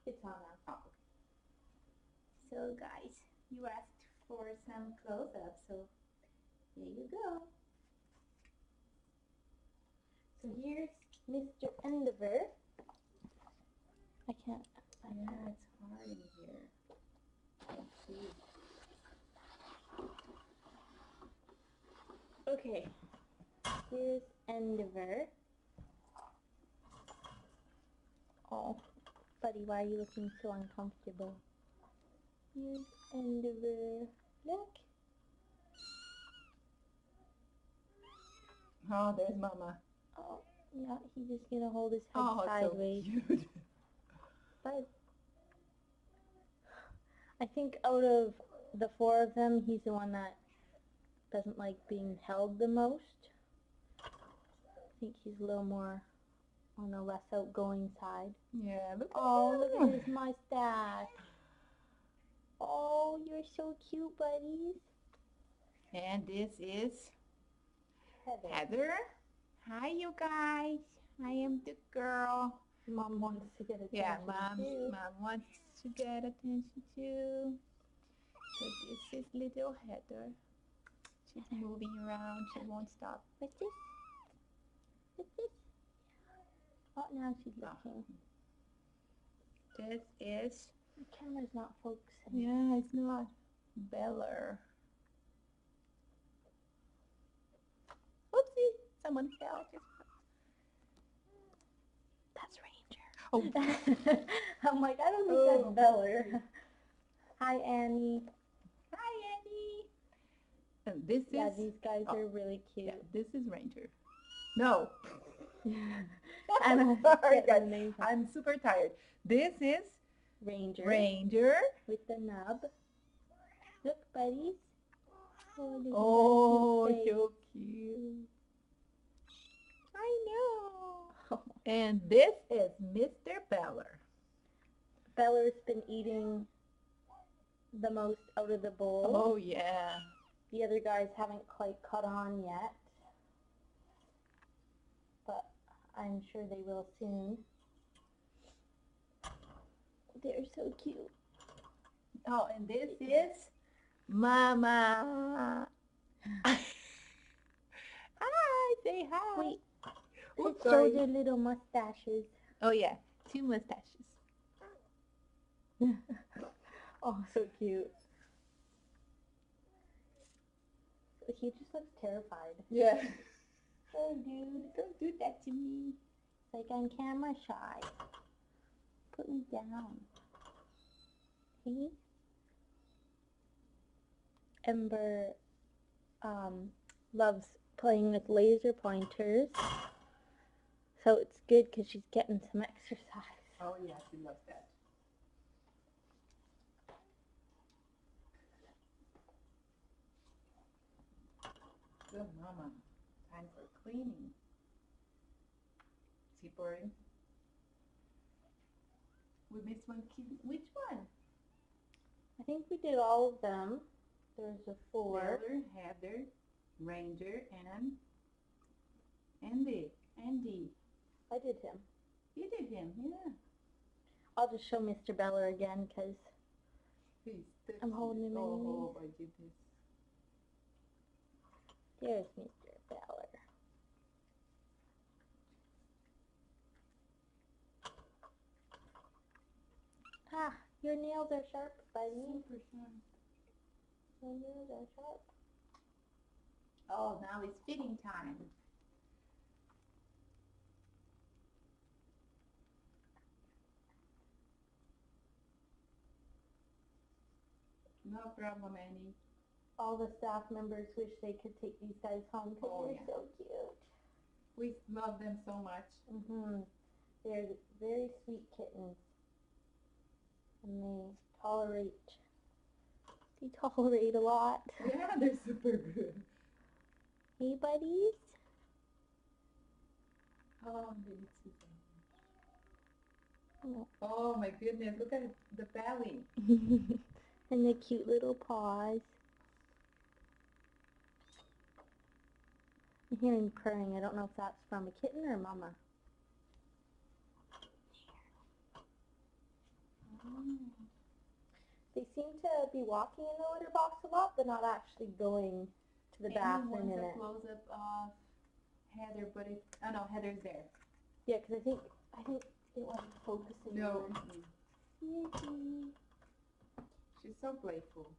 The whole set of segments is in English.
It's on now. Oh. So guys, you asked for some close-ups, so here you go. So here's Mr. Ember. I can't. Yeah, it's hard in here. Let's see. Okay. Here's Ember. Oh, buddy, why are you looking so uncomfortable? Here's Ember. Look. Oh, there's Mama. Oh, yeah, he's just gonna hold his head sideways. So cute. But I think out of the four of them, he's the one that doesn't like being held the most. I think he's a little more on the less outgoing side. Yeah, look at his mustache. Oh, you're so cute, buddies. And this is Heather. Heather. Hi, you guys. I am the girl. Mom wants to get attention Yeah, too. Mom wants to get attention too. So this is little Heather. She's moving around. She won't stop. What's this? What's this? Oh, now she's looking. This is... The camera's not focusing. Yeah, it's not. Beller. Oopsie, someone fell. That's Ranger. Oh. I'm like, I don't think that's Beller. Hi, Annie. Hi, Annie. And this Yeah, is... these guys are really cute. Yeah, this is Ranger. No. I'm sorry, guys. guys. I'm super tired. This is Ranger. With the nub. Look, buddies. Oh, so cute. I know. And this is Mr. Beller. Beller's been eating the most out of the bowl. Oh, yeah. The other guys haven't quite caught on yet, but I'm sure they will soon. They're so cute. Oh, and this is Mama. Hi, say hi. Wait, Oops, show sorry. their little mustaches. Oh, yeah, 2 mustaches. Oh, so cute. He just looks terrified. Yeah. Oh, dude, Don't do that to me. it's like I'm camera shy. Put me down. Okay. Ember loves playing with laser pointers, so it's good because she's getting some exercise. Oh, yeah, she loves that. Good, Mama. Time for cleaning. Is he boring? We missed one kitten. Which one? I think we did all of them. There's a 4. Beller, Heather, Ranger, and Andy. I did him. You did him, yeah. I'll just show Mr. Beller again because I'm holding him Oh, my goodness. there's Mr. Beller. Ah, your nails are sharp, buddy. Super sharp. Your nails are sharp. Oh, now it's fitting time. No problem, Annie. All the staff members wish they could take these guys home because Oh, they're yeah. so cute. We love them so much. They're very sweet kittens. And they tolerate a lot. Yeah, they're super good. Hey, buddies. Oh, baby, super. Oh my goodness, look at the belly. And the cute little paws. I'm hearing purring. I don't know if that's from a kitten or mama. They seem to be walking in the litter box a lot, but not actually going to the bathroom in Amy it. wants a close-up of Heather, but it, oh no, Heather's there. Yeah, because I think it wasn't focusing No. on her. She's so playful.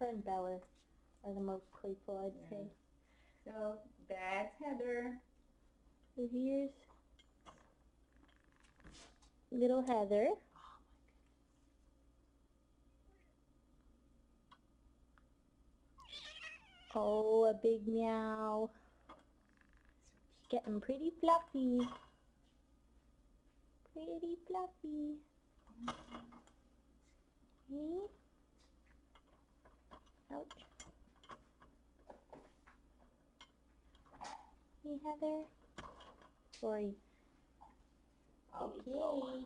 Her and Bella are the most playful, I'd Yeah. say. So that's Heather. So here's little Heather. Oh, a big meow. Getting pretty fluffy. Pretty fluffy. Okay. Ouch. Hey, Heather. Sorry. Okay.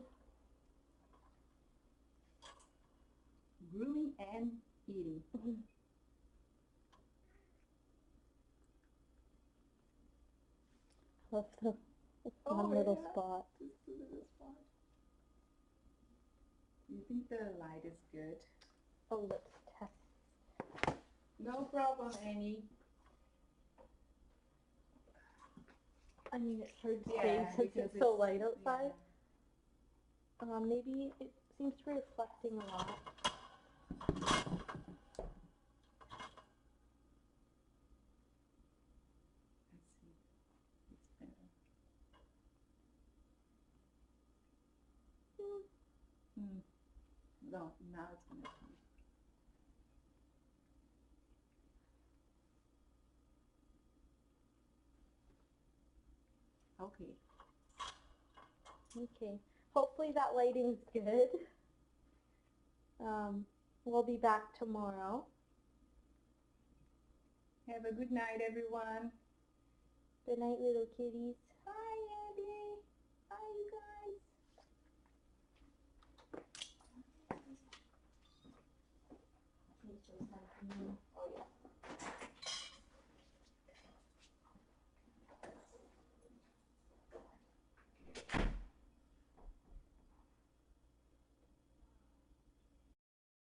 Grooming and eating. Love the one little spot. Just a little spot. Do you think the light is good? Oh, let's test. No problem, Amy. I mean, it's hard to say Yeah, since because it's so light outside. Yeah. Maybe it seems to be reflecting a lot. Let's see. It's better. No, now it's gonna come. Okay. Okay. Hopefully that lighting's good. We'll be back tomorrow. Have a good night, everyone. Good night, little kitties. Bye, Abby. Bye, you guys. Oh, yeah.